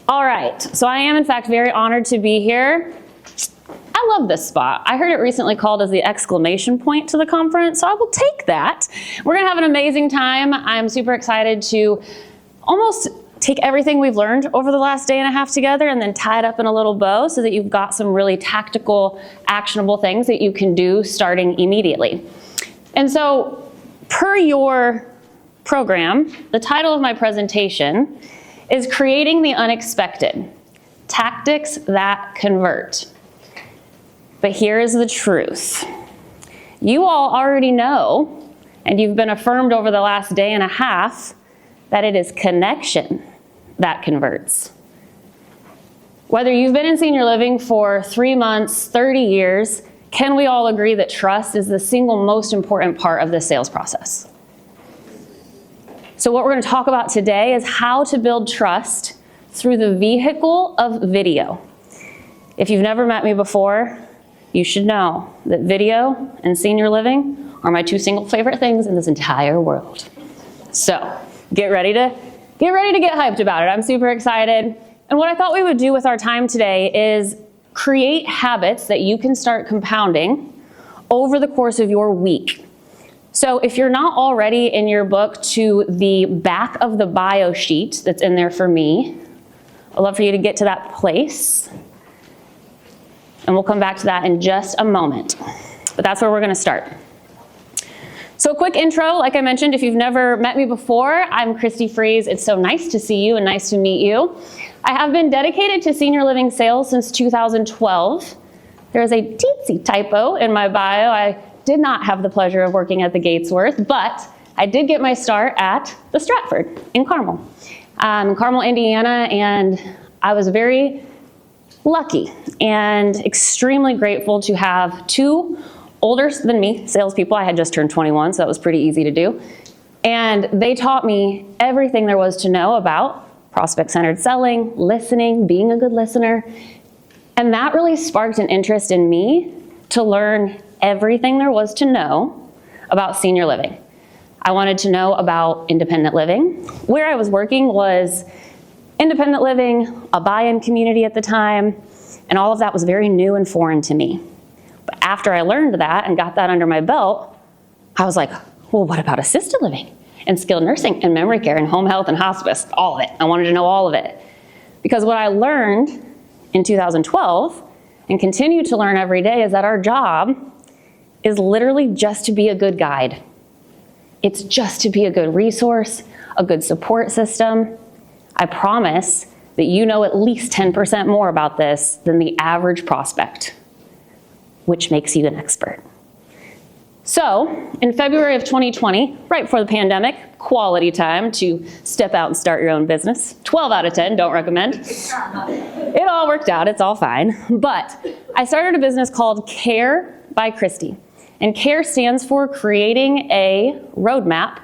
All right, so I am in fact very honored to be here. I love this spot. I heard it recently called as the exclamation point to the conference, so I will take that. We're gonna have an amazing time. I'm super excited to almost take everything we've learned over the last day and a half together and then tie it up in a little bow so that you've got some really tactical, actionable things that you can do starting immediately. And so, per your program, the title of my presentation is Creating the Unexpected, Tactics That Convert. But here's the truth. You all already know, and you've been affirmed over the last day and a half, that it is connection that converts. Whether you've been in senior living for 3 months, 30 years, can we all agree that trust is the single most important part of the sales process? So what we're going to talk about today is how to build trust through the vehicle of video. If you've never met me before, you should know that video and senior living are my two single favorite things in this entire world. So get ready to get hyped about it. I'm super excited. And what I thought we would do with our time today is create habits that you can start compounding over the course of your week. So if you're not already in your book to the back of the bio sheet that's in there for me, I'd love for you to get to that place. And we'll come back to that in just a moment. But that's where we're going to start. So a quick intro, like I mentioned, if you've never met me before, I'm Christie. It's so nice to see you and nice to meet you. I have been dedicated to senior living sales since 2012. There is a teensy typo in my bio. I did not have the pleasure of working at the Gatesworth, but I did get my start at the Stratford in Carmel, Indiana, and I was very lucky and extremely grateful to have two older than me salespeople. I had just turned 21, so that was pretty easy to do. And they taught me everything there was to know about prospect-centered selling, listening, being a good listener. And that really sparked an interest in me to learn everything there was to know about senior living. I wanted to know about independent living. Where I was working was independent living, a buy-in community at the time, and all of that was very new and foreign to me. But after I learned that and got that under my belt, I was like, well, what about assisted living and skilled nursing and memory care and home health and hospice, all of it. I wanted to know all of it. Because what I learned in 2012 and continue to learn every day is that our job is literally just to be a good guide. It's just to be a good resource, a good support system. I promise that you know at least 10% more about this than the average prospect, which makes you an expert. So, in February of 2020, right before the pandemic, quality time to step out and start your own business. 12 out of 10, don't recommend. It all worked out, it's all fine. But I started a business called Care by Christie. And CARE stands for Creating a Roadmap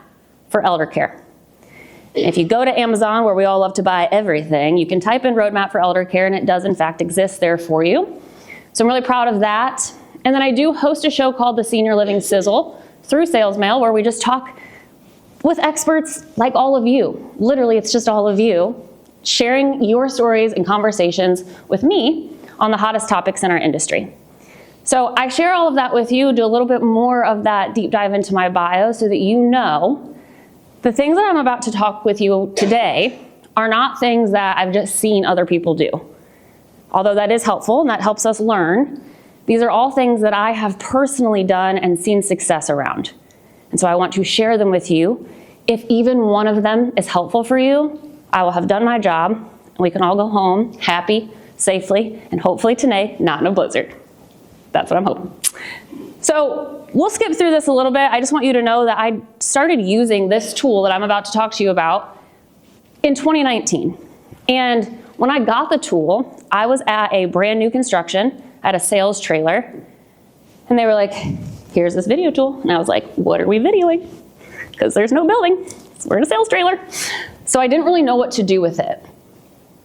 for Elder Care. If you go to Amazon, where we all love to buy everything, you can type in Roadmap for Elder Care, and it does in fact exist there for you. So I'm really proud of that. And then I do host a show called the Senior Living Sizzle through Sales Mail, where we just talk with experts like all of you. Literally, it's just all of you sharing your stories and conversations with me on the hottest topics in our industry. So I share all of that with you, do a little bit more of that deep dive into my bio so that you know the things that I'm about to talk with you today are not things that I've just seen other people do. Although that is helpful and that helps us learn, these are all things that I have personally done and seen success around. And so I want to share them with you. If even one of them is helpful for you, I will have done my job and we can all go home happy, safely, and hopefully today, not in a blizzard. That's what I'm hoping. So we'll skip through this a little bit. I just want you to know that I started using this tool that I'm about to talk to you about in 2019. And when I got the tool, I was at a brand new construction at a sales trailer. And they were like, here's this video tool. And I was like, what are we videoing? Because there's no building. We're in a sales trailer. So I didn't really know what to do with it.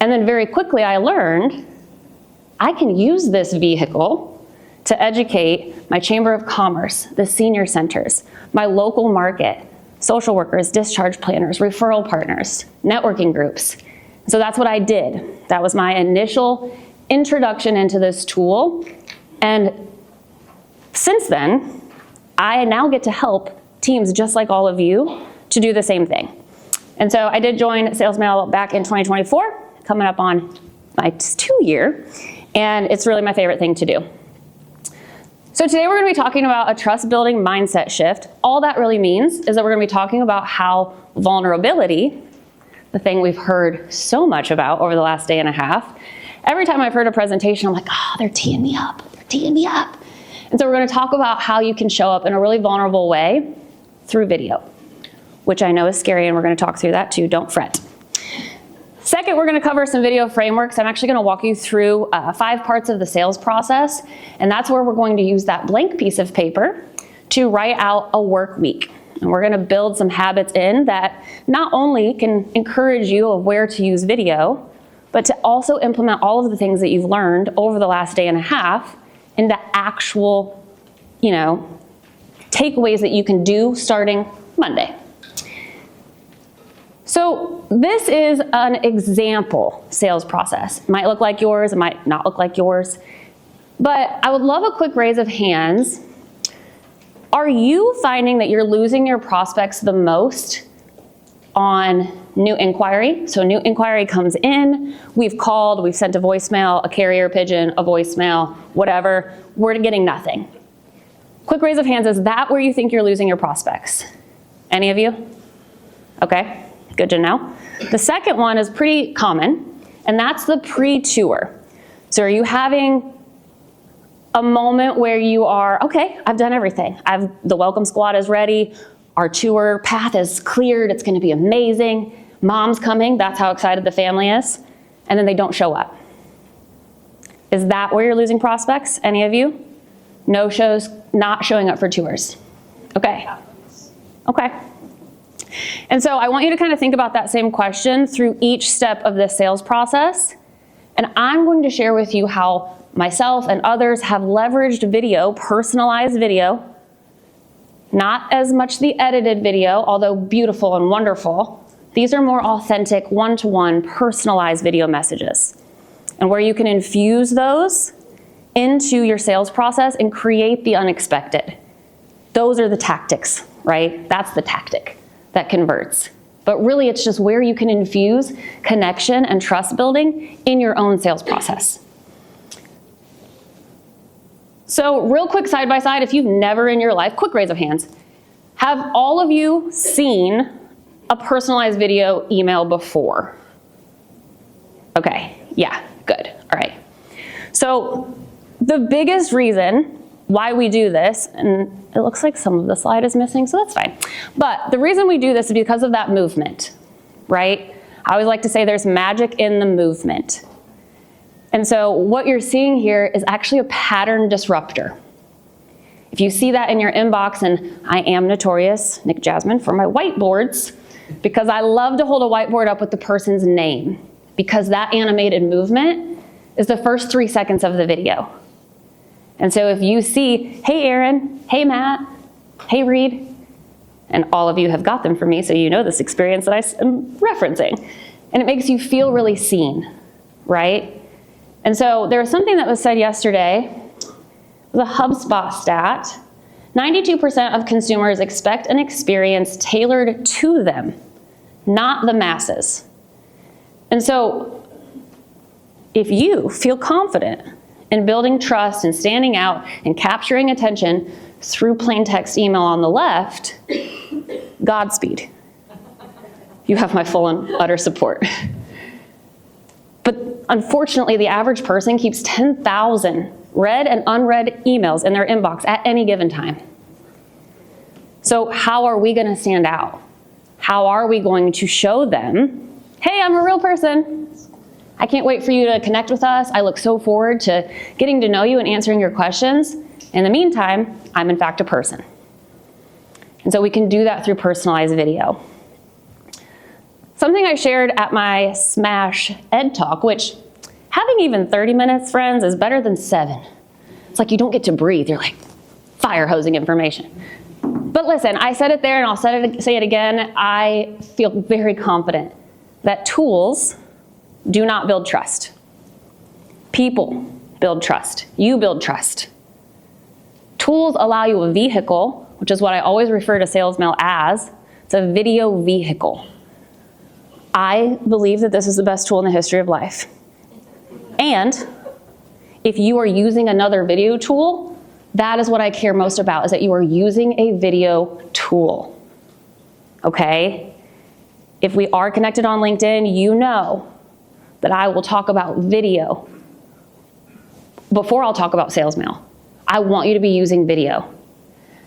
And then very quickly I learned I can use this vehicle to educate my Chamber of Commerce, the senior centers, my local market, social workers, discharge planners, referral partners, networking groups. So that's what I did. That was my initial introduction into this tool. And since then, I now get to help teams just like all of you to do the same thing. And so I did join Sales Mail back in 2024, coming up on my 2-year, and it's really my favorite thing to do. So today we're going to be talking about a trust building mindset shift. All that really means is that we're going to be talking about how vulnerability, the thing we've heard so much about over the last day and a half, every time I've heard a presentation, I'm like, oh, they're teeing me up, they're teeing me up. And so we're going to talk about how you can show up in a really vulnerable way through video, which I know is scary, and we're going to talk through that too, don't fret. Second, we're going to cover some video frameworks. I'm actually going to walk you through 5 parts of the sales process, and that's where we're going to use that blank piece of paper to write out a work week. And we're going to build some habits in that not only can encourage you of where to use video, but to also implement all of the things that you've learned over the last day and a half into actual, takeaways that you can do starting Monday. So this is an example sales process. It might look like yours, it might not look like yours, but I would love a quick raise of hands. Are you finding that you're losing your prospects the most on new inquiry? So new inquiry comes in, we've called, we've sent a voicemail, a carrier pigeon, a voicemail, whatever, we're getting nothing. Quick raise of hands, is that where you think you're losing your prospects? Any of you? Okay, good to know. The second one is pretty common, and that's the pre-tour. So are you having a moment where you are, okay, I've done everything. The welcome squad is ready. Our tour path is cleared. It's going to be amazing. Mom's coming. That's how excited the family is. And then they don't show up. Is that where you're losing prospects? Any of you? No shows, not showing up for tours. Okay. Okay. And so I want you to kind of think about that same question through each step of this sales process. And I'm going to share with you how myself and others have leveraged video, personalized video, not as much the edited video, although beautiful and wonderful. These are more authentic, one-to-one, personalized video messages. And where you can infuse those into your sales process and create the unexpected. Those are the tactics, right? That's the tactic that converts. But really, it's just where you can infuse connection and trust building in your own sales process. So real quick side by side, if you've never in your life, quick raise of hands, have all of you seen a personalized video email before? Okay, yeah, good, all right. So the biggest reason why we do this, and it looks like some of the slide is missing, so that's fine. But the reason we do this is because of that movement, right? I always like to say there's magic in the movement. And so what you're seeing here is actually a pattern disruptor. If you see that in your inbox, and I am notorious, Nick Jasmine, for my whiteboards, because I love to hold a whiteboard up with the person's name, because that animated movement is the first 3 seconds of the video. And so if you see, hey Aaron, hey Matt, hey Reed, and all of you have got them from me, so you know this experience that I am referencing, and it makes you feel really seen, right? And so there was something that was said yesterday, the HubSpot stat, 92% of consumers expect an experience tailored to them, not the masses. And so if you feel confident in building trust and standing out and capturing attention through plain text email on the left, Godspeed. You have my full and utter support. But unfortunately, the average person keeps 10,000 read and unread emails in their inbox at any given time. So how are we going to stand out? How are we going to show them, hey, I'm a real person. I can't wait for you to connect with us. I look so forward to getting to know you and answering your questions. In the meantime, I'm in fact a person. And so we can do that through personalized video. Something I shared at my Smash Ed Talk, which having even 30 minutes, friends, is better than 7. It's like you don't get to breathe. You're like fire hosing information. But listen, I said it there and I'll say it again. I feel very confident that tools do not build trust. People build trust. You build trust. Tools allow you a vehicle, which is what I always refer to sales mail as. It's a video vehicle. I believe that this is the best tool in the history of life. And if you are using another video tool, that is what I care most about, is that you are using a video tool. Okay? If we are connected on LinkedIn, you know that I will talk about video before I'll talk about sales mail. I want you to be using video.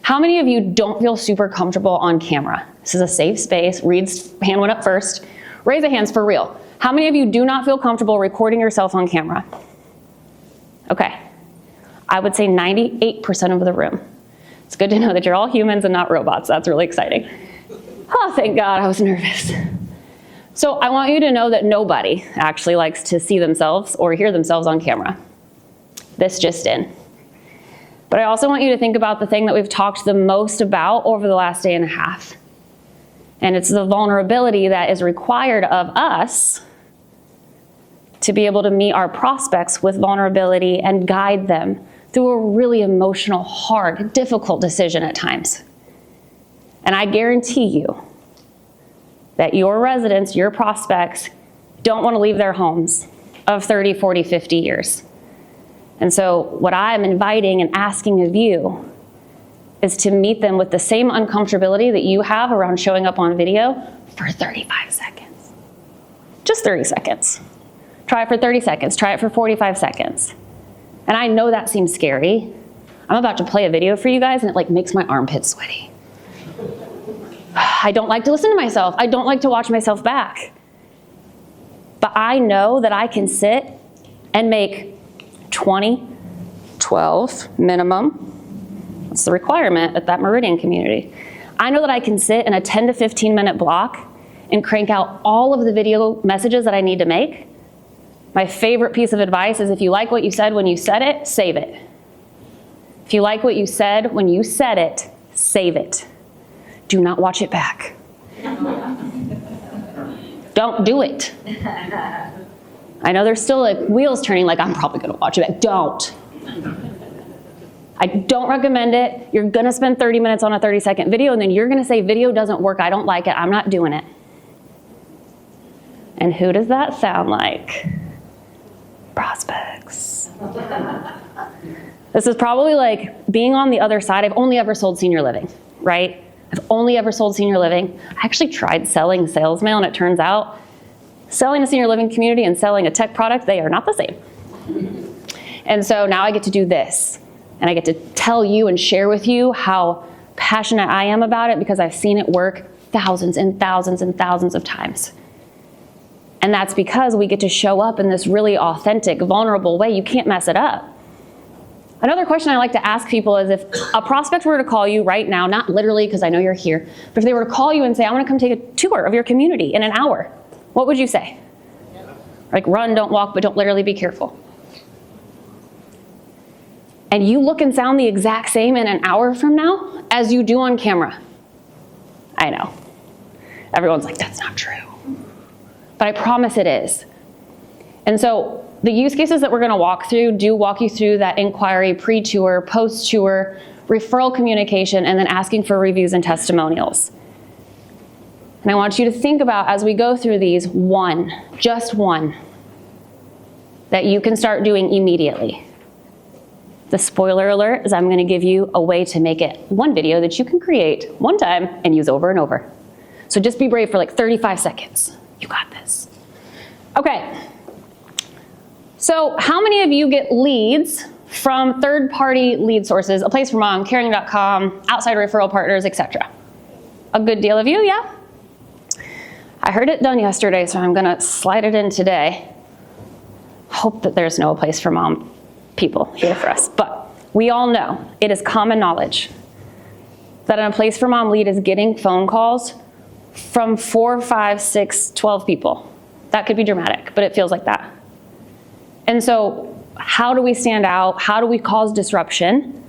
How many of you don't feel super comfortable on camera? This is a safe space. Reed's hand went up first. Raise the hands for real. How many of you do not feel comfortable recording yourself on camera? Okay. I would say 98% of the room. It's good to know that you're all humans and not robots. That's really exciting. Oh, thank God, I was nervous. So I want you to know that nobody actually likes to see themselves or hear themselves on camera. This just in. But I also want you to think about the thing that we've talked the most about over the last day and a half. And it's the vulnerability that is required of us to be able to meet our prospects with vulnerability and guide them through a really emotional, hard, difficult decision at times. And I guarantee you that your residents, your prospects, don't want to leave their homes of 30, 40, 50 years. And so what I'm inviting and asking of you is to meet them with the same uncomfortability that you have around showing up on video for 35 seconds. Just 30 seconds. Try it for 30 seconds. Try it for 45 seconds. And I know that seems scary. I'm about to play a video for you guys and it like makes my armpits sweaty. I don't like to listen to myself. I don't like to watch myself back. But I know that I can sit and make 20, 12 minimum. That's the requirement at that Meridian community. I know that I can sit in a 10 to 15 minute block and crank out all of the video messages that I need to make. My favorite piece of advice is if you like what you said when you said it, save it. If you like what you said when you said it, save it. Do not watch it back. Don't do it. I know there's still like wheels turning like I'm probably gonna watch it back. Don't. I don't recommend it. You're gonna spend 30 minutes on a 30-second video and then you're gonna say video doesn't work, I don't like it, I'm not doing it. And who does that sound like? Prospects. This is probably like being on the other side. I've only ever sold senior living, right? I've only ever sold senior living. I actually tried selling sales mail and it turns out selling a senior living community and selling a tech product, they are not the same. And so now I get to do this and I get to tell you and share with you how passionate I am about it because I've seen it work thousands and thousands and thousands of times. And that's because we get to show up in this really authentic, vulnerable way. You can't mess it up. Another question I like to ask people is if a prospect were to call you right now, not literally because I know you're here, but if they were to call you and say, I want to come take a tour of your community in an hour, what would you say? Like run, don't walk, but don't literally, be careful. And you look and sound the exact same in an hour from now as you do on camera. I know. Everyone's like, that's not true. But I promise it is. And so the use cases that we're gonna walk through do walk you through that inquiry, pre-tour, post-tour, referral communication, and then asking for reviews and testimonials. And I want you to think about, as we go through these, just one, that you can start doing immediately. The spoiler alert is I'm gonna give you a way to make it one video that you can create one time and use over and over. So just be brave for like 35 seconds. You got this. Okay. So how many of you get leads from third-party lead sources, A Place for Mom, Caring.com, outside referral partners, etc.? A good deal of you, yeah? I heard it done yesterday, so I'm gonna slide it in today. Hope that there's no A Place for Mom people here for us, but we all know, it is common knowledge that an A Place for Mom lead is getting phone calls from 4, 5, 6, 12 people. That could be dramatic, but it feels like that. And so how do we stand out? How do we cause disruption?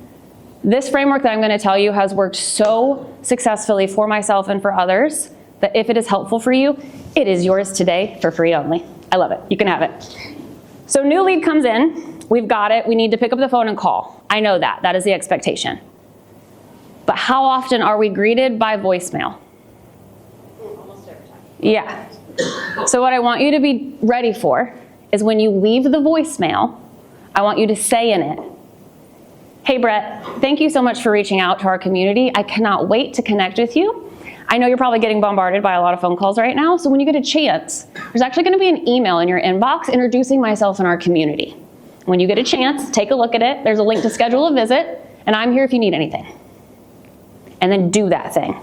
This framework that I'm going to tell you has worked so successfully for myself and for others that if it is helpful for you, it is yours today for free only. I love it. You can have it. So new lead comes in. We've got it. We need to pick up the phone and call. I know that. That is the expectation. But how often are we greeted by voicemail? Almost every time. Yeah. So what I want you to be ready for is when you leave the voicemail, I want you to say in it, "Hey Brett, thank you so much for reaching out to our community. I cannot wait to connect with you. I know you're probably getting bombarded by a lot of phone calls right now, so when you get a chance, there's actually gonna be an email in your inbox introducing myself and our community. When you get a chance, take a look at it. There's a link to schedule a visit, and I'm here if you need anything." And then do that thing.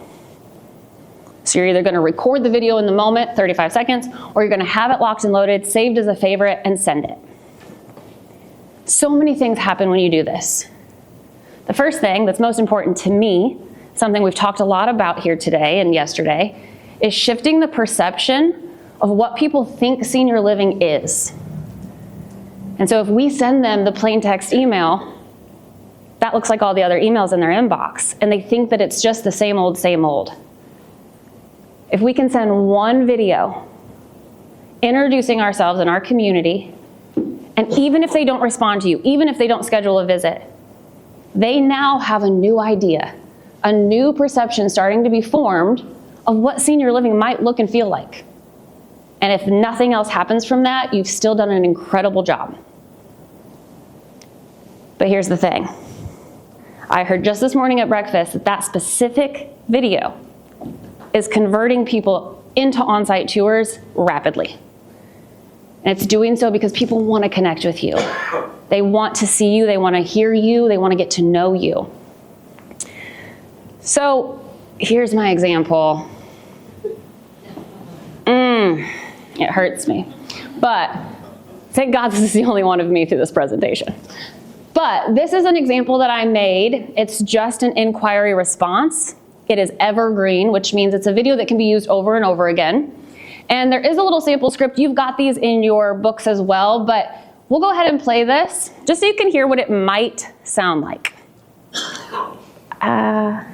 So you're either gonna record the video in the moment, 35 seconds, or you're gonna have it locked and loaded, saved as a favorite, and send it. So many things happen when you do this. The first thing that's most important to me, something we've talked a lot about here today and yesterday, is shifting the perception of what people think senior living is. And so if we send them the plain text email, that looks like all the other emails in their inbox, and they think that it's just the same old, same old. If we can send one video introducing ourselves and our community, and even if they don't respond to you, even if they don't schedule a visit, they now have a new idea, a new perception starting to be formed of what senior living might look and feel like. And if nothing else happens from that, you've still done an incredible job. But here's the thing. I heard just this morning at breakfast that that specific video is converting people into on-site tours rapidly. And it's doing so because people want to connect with you. They want to see you, they want to hear you, they want to get to know you. So here's my example. It hurts me. But thank God this is the only one of me through this presentation. But this is an example that I made. It's just an inquiry response. It is evergreen, which means it's a video that can be used over and over again. And there is a little sample script. You've got these in your books as well, but we'll go ahead and play this just so you can hear what it might sound like. Hi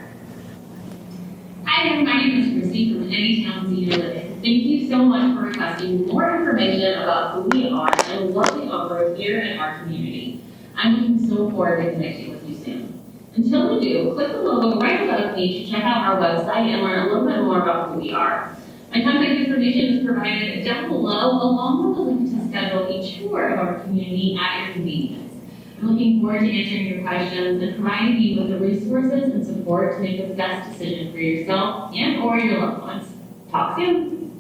there, my name is Christie from Anytown Senior Living. Thank you so much for requesting more information about who we are and what we offer here in our community. I'm looking so forward to connecting with you soon. Until we do, click the logo right above me to check out our website and learn a little bit more about who we are. My contact information is provided down below, along with a link to schedule a tour of our community at your convenience. I'm looking forward to answering your questions and providing you with the resources and support to make the best decision for yourself and or your loved ones. Talk soon.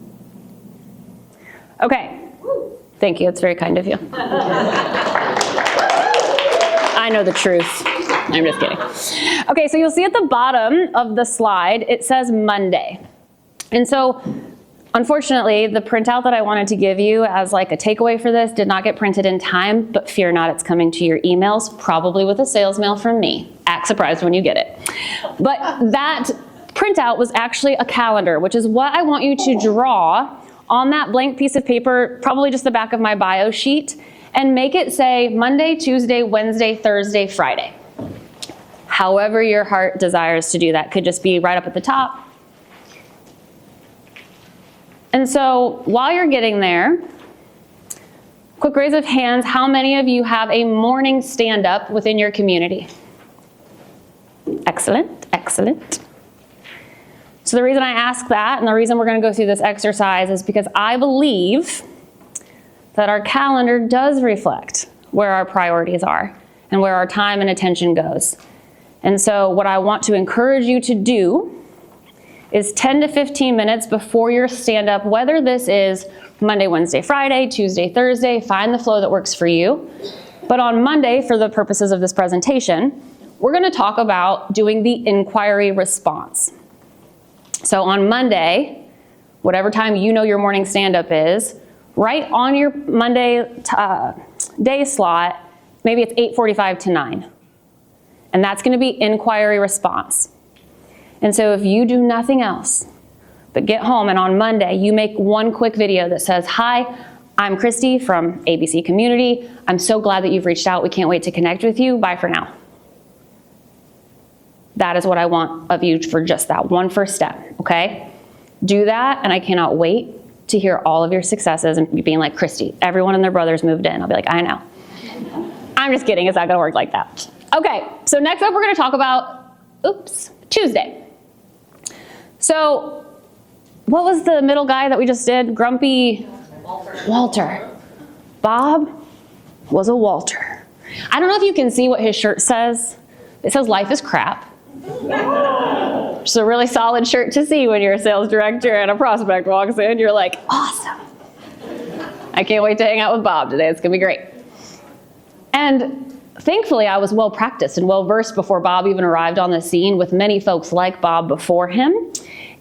Okay, thank you, it's very kind of you. I know the truth. I'm just kidding. Okay, so you'll see at the bottom of the slide, it says Monday. And so, unfortunately, the printout that I wanted to give you as like a takeaway for this did not get printed in time, but fear not, it's coming to your emails, probably with a sales mail from me. Act surprised when you get it. But that printout was actually a calendar, which is what I want you to draw on that blank piece of paper, probably just the back of my bio sheet, and make it say Monday, Tuesday, Wednesday, Thursday, Friday. However your heart desires to do that. Could just be right up at the top. And so while you're getting there, quick raise of hands, how many of you have a morning stand-up within your community? Excellent, excellent. So the reason I ask that and the reason we're going to go through this exercise is because I believe that our calendar does reflect where our priorities are and where our time and attention goes. And so what I want to encourage you to do is 10 to 15 minutes before your stand-up, whether this is Monday, Wednesday, Friday, Tuesday, Thursday, find the flow that works for you. But on Monday, for the purposes of this presentation, we're going to talk about doing the inquiry response. So on Monday, whatever time you know your morning stand-up is, right on your Monday day slot, maybe it's 8:45 to 9. And that's going to be inquiry response. And so if you do nothing else but get home and on Monday you make one quick video that says, "Hi, I'm Christy from ABC Community. I'm so glad that you've reached out. We can't wait to connect with you. Bye for now." That is what I want of you for just that one first step, okay? Do that, and I cannot wait to hear all of your successes and being like, Christie, everyone and their brothers moved in. I'll be like, I know. I'm just kidding, it's not gonna work like that. Okay, so next up we're gonna talk about, Tuesday. So, what was the middle guy that we just did? Grumpy? Walter. Bob was a Walter. I don't know if you can see what his shirt says. It says life is crap. It's a really solid shirt to see when you're a sales director and a prospect walks in. You're like, awesome. I can't wait to hang out with Bob today. It's gonna be great. And thankfully, I was well practiced and well versed before Bob even arrived on the scene with many folks like Bob before him.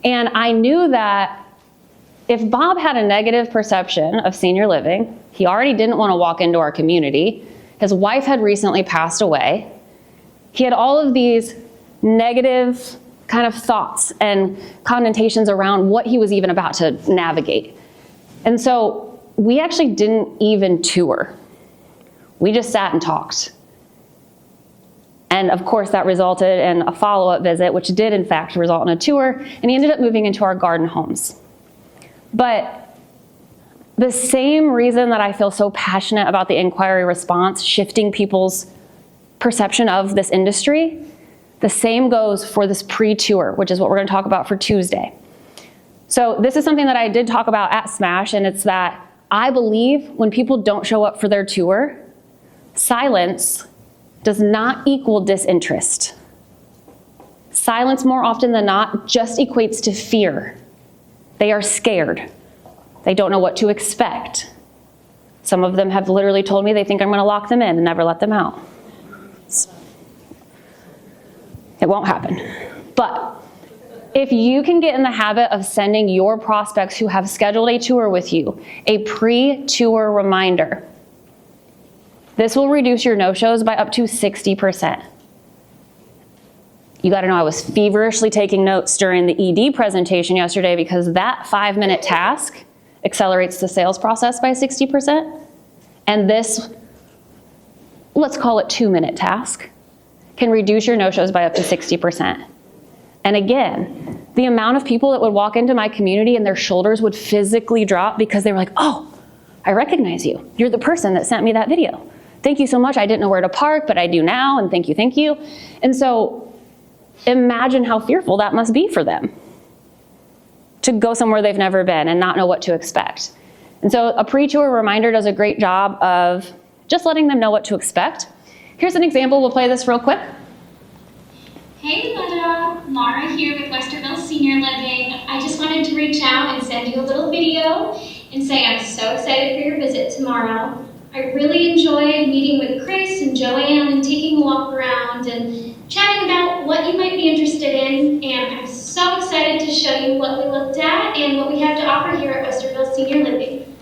And I knew that if Bob had a negative perception of senior living, he already didn't want to walk into our community. His wife had recently passed away. He had all of these negative kind of thoughts and connotations around what he was even about to navigate. And so we actually didn't even tour. We just sat and talked. And of course that resulted in a follow-up visit, which did in fact result in a tour, and he ended up moving into our garden homes. But the same reason that I feel so passionate about the inquiry response, shifting people's perception of this industry, the same goes for this pre-tour, which is what we're going to talk about for Tuesday. So this is something that I did talk about at Smash, and it's that I believe when people don't show up for their tour, silence does not equal disinterest. Silence more often than not just equates to fear. They are scared. They don't know what to expect. Some of them have literally told me they think I'm going to lock them in and never let them out. It won't happen. But if you can get in the habit of sending your prospects who have scheduled a tour with you a pre-tour reminder, this will reduce your no-shows by up to 60%. You gotta know I was feverishly taking notes during the ED presentation yesterday because that 5-minute task accelerates the sales process by 60%. And this, let's call it 2-minute task, can reduce your no-shows by up to 60%. And again, the amount of people that would walk into my community and their shoulders would physically drop because they were like, oh, I recognize you. You're the person that sent me that video. Thank you so much. I didn't know where to park, but I do now, and thank you, thank you. And so imagine how fearful that must be for them to go somewhere they've never been and not know what to expect. And so a pre-tour reminder does a great job of just letting them know what to expect. Here's an example. We'll play this real quick. Hey Linda, Laura here with Westerville Senior Living. I just wanted to reach out and send you a little video and say I'm so excited for your visit tomorrow. I really enjoyed meeting with Chris and Joanne and taking a walk around and chatting about what you might be interested in, and I'm so excited to show you what we looked at and what we have to offer here at Westerville Senior Living.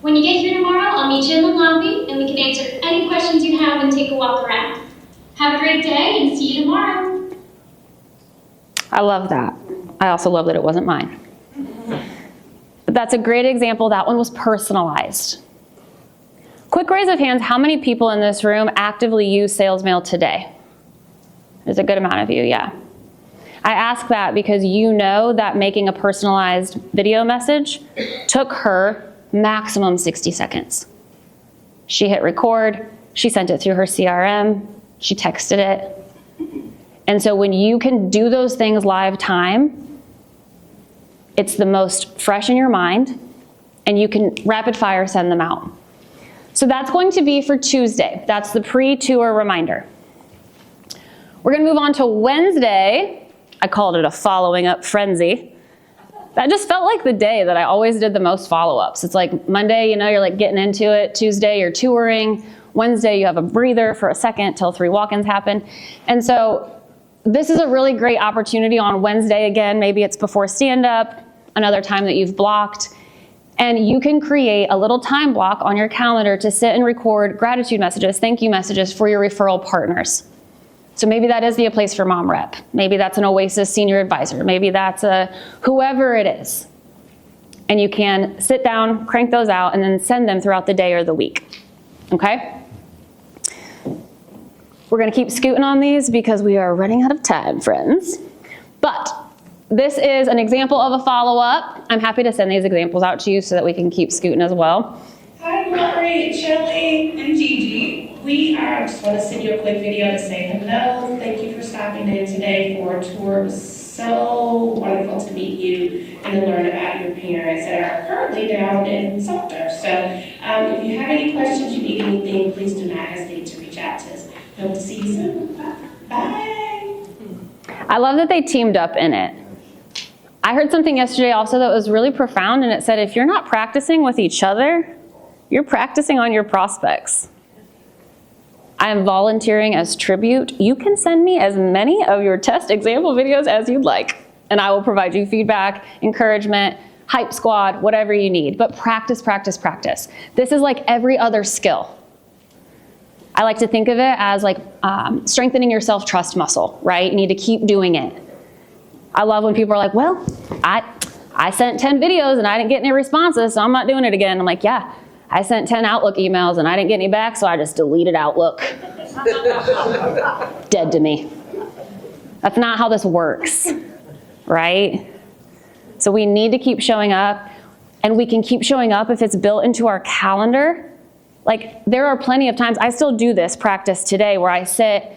When you get here tomorrow, I'll meet you in the lobby and we can answer any questions you have and take a walk around. Have a great day and see you tomorrow. I love that. I also love that it wasn't mine. But that's a great example. That one was personalized. Quick raise of hands, how many people in this room actively use sales mail today? There's a good amount of you, yeah. I ask that because you know that making a personalized video message took her maximum 60 seconds. She hit record, she sent it through her CRM, she texted it. And so when you can do those things live time, it's the most fresh in your mind, and you can rapid fire send them out. So that's going to be for Tuesday. That's the pre-tour reminder. We're gonna move on to Wednesday. I called it a following up frenzy. That just felt like the day that I always did the most follow-ups. It's like Monday, you know, you're like getting into it. Tuesday, you're touring. Wednesday, you have a breather for a second till 3 walk-ins happen. And so this is a really great opportunity on Wednesday again. Maybe it's before stand-up, another time that you've blocked. And you can create a little time block on your calendar to sit and record gratitude messages, thank you messages for your referral partners. So maybe that is a place for mom rep. Maybe that's an Oasis senior advisor. Maybe that's a whoever it is. And you can sit down, crank those out, and then send them throughout the day or the week. Okay? We're gonna keep scooting on these because we are running out of time, friends. But This is an example of a follow-up. I'm happy to send these examples out to you so that we can keep scooting as well. Hi, Lori, Shelley, and Gigi. We just want to send you a quick video to say hello. Thank you for stopping in today for a tour. It was so wonderful to meet you and to learn about your parents that are currently down in Sumter. So if you have any questions, you need anything, please do not hesitate to reach out to us. Hope to see you soon. Bye. I love that they teamed up in it. I heard something yesterday also that was really profound, and it said, if you're not practicing with each other, you're practicing on your prospects. I am volunteering as tribute. You can send me as many of your test example videos as you'd like, and I will provide you feedback, encouragement, hype squad, whatever you need. But practice, practice, practice. This is like every other skill. I like to think of it as like strengthening your self-trust muscle, right? You need to keep doing it. I love when people are like, well, I sent 10 videos and I didn't get any responses, so I'm not doing it again. I'm like, yeah, I sent 10 Outlook emails and I didn't get any back, so I just deleted Outlook. Dead to me. That's not how this works, right? So we need to keep showing up, and we can keep showing up if it's built into our calendar. Like, there are plenty of times, I still do this practice today where I sit,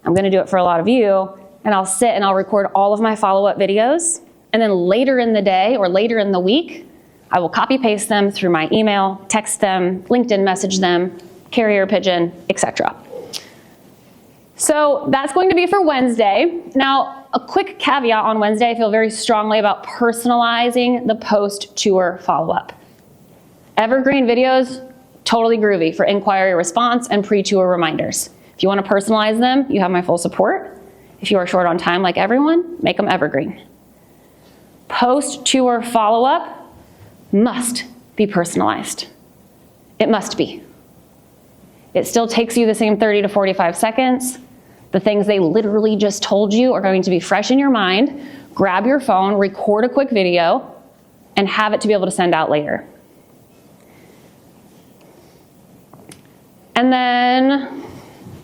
I'm gonna do it for a lot of you, and I'll sit and I'll record all of my follow-up videos, and then later in the day or later in the week, I will copy paste them through my email, text them, LinkedIn message them, carrier pigeon, etc. So that's going to be for Wednesday. Now, a quick caveat on Wednesday, I feel very strongly about personalizing the post-tour follow-up. Evergreen videos, totally groovy for inquiry response and pre-tour reminders. If you want to personalize them, you have my full support. If you are short on time like everyone, make them evergreen. Post-tour follow-up must be personalized. It must be. It still takes you the same 30 to 45 seconds. The things they literally just told you are going to be fresh in your mind. Grab your phone, record a quick video, and have it to be able to send out later. And then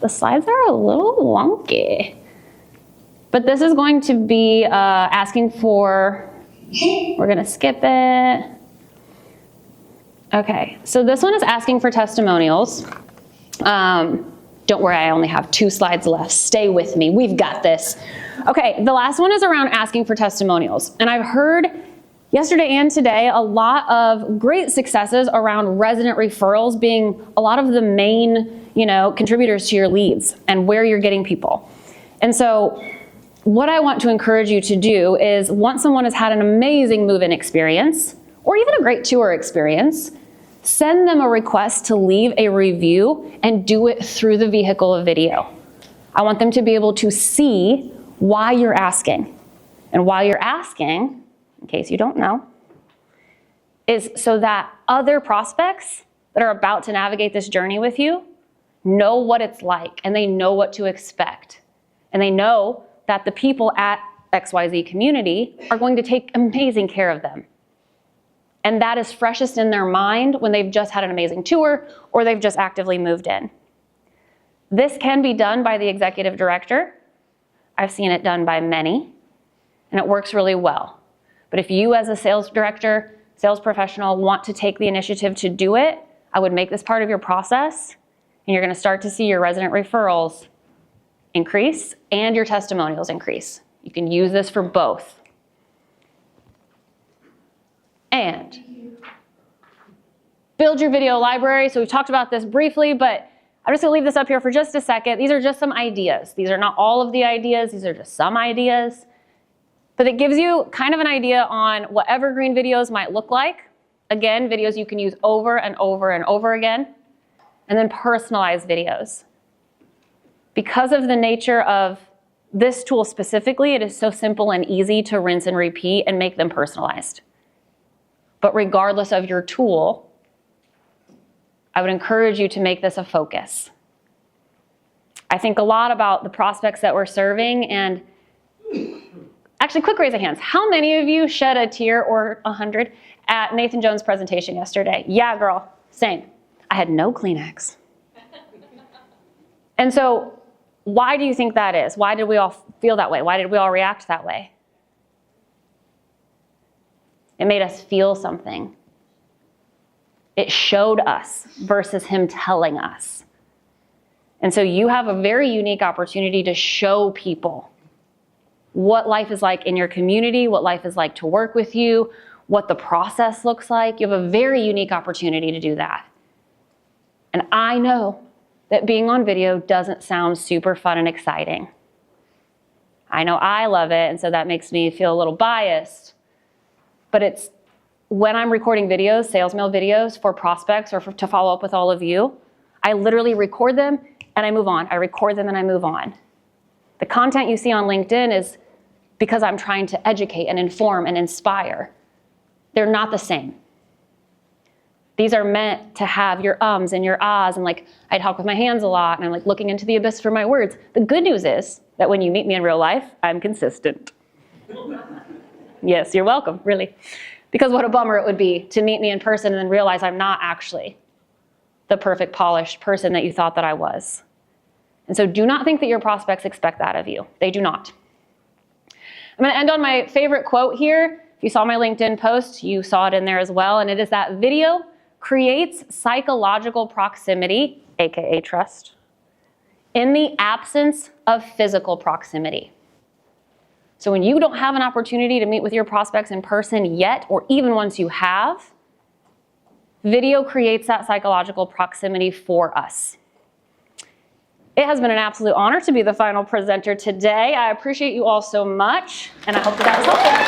the slides are a little wonky. But this is going to be asking for, we're gonna skip it. Okay, so this one is asking for testimonials. Don't worry, I only have 2 slides left. Stay with me, we've got this. Okay, the last one is around asking for testimonials. And I've heard yesterday and today a lot of great successes around resident referrals being a lot of the main, contributors to your leads and where you're getting people. And so what I want to encourage you to do is, once someone has had an amazing move-in experience, or even a great tour experience, send them a request to leave a review and do it through the vehicle of video. I want them to be able to see why you're asking. And why you're asking, in case you don't know, is so that other prospects that are about to navigate this journey with you know what it's like, and they know what to expect. And they know that the people at XYZ community are going to take amazing care of them. And that is freshest in their mind when they've just had an amazing tour or they've just actively moved in. This can be done by the executive director. I've seen it done by many, and it works really well. But if you as a sales director, sales professional want to take the initiative to do it, I would make this part of your process, and you're gonna start to see your resident referrals increase and your testimonials increase. You can use this for both. And build your video library. So we've talked about this briefly, but I'm just gonna leave this up here for just a second. These are just some ideas. These are not all of the ideas. These are just some ideas. But it gives you kind of an idea on what evergreen videos might look like. Again, videos you can use over and over and over again. And then personalized videos. Because of the nature of this tool specifically, it is so simple and easy to rinse and repeat and make them personalized. But regardless of your tool, I would encourage you to make this a focus. I think a lot about the prospects that we're serving, and actually, quick raise of hands. How many of you shed a tear or 100 at Nathan Jones' presentation yesterday? Yeah, girl, same. I had no Kleenex. And so, why do you think that is? Why did we all feel that way? Why did we all react that way? It made us feel something. It showed us versus him telling us. And so you have a very unique opportunity to show people what life is like in your community, what life is like to work with you, what the process looks like. You have a very unique opportunity to do that. And I know that being on video doesn't sound super fun and exciting. I know I love it, and so that makes me feel a little biased. But it's when I'm recording videos, sales mail videos for prospects or to follow up with all of you, I literally record them and I move on. I record them and I move on. The content you see on LinkedIn is because I'm trying to educate and inform and inspire. They're not the same. These are meant to have your ums and your ahs, and like I talk with my hands a lot and I'm like looking into the abyss for my words. The good news is that when you meet me in real life, I'm consistent. Yes, you're welcome, really. Because what a bummer it would be to meet me in person and then realize I'm not actually the perfect polished person that you thought that I was. And so do not think that your prospects expect that of you. They do not. I'm gonna end on my favorite quote here. If you saw my LinkedIn post, you saw it in there as well, and it is that video creates psychological proximity, aka trust, in the absence of physical proximity. So when you don't have an opportunity to meet with your prospects in person yet, or even once you have, video creates that psychological proximity for us. It has been an absolute honor to be the final presenter today. I appreciate you all so much, and I hope that was helpful.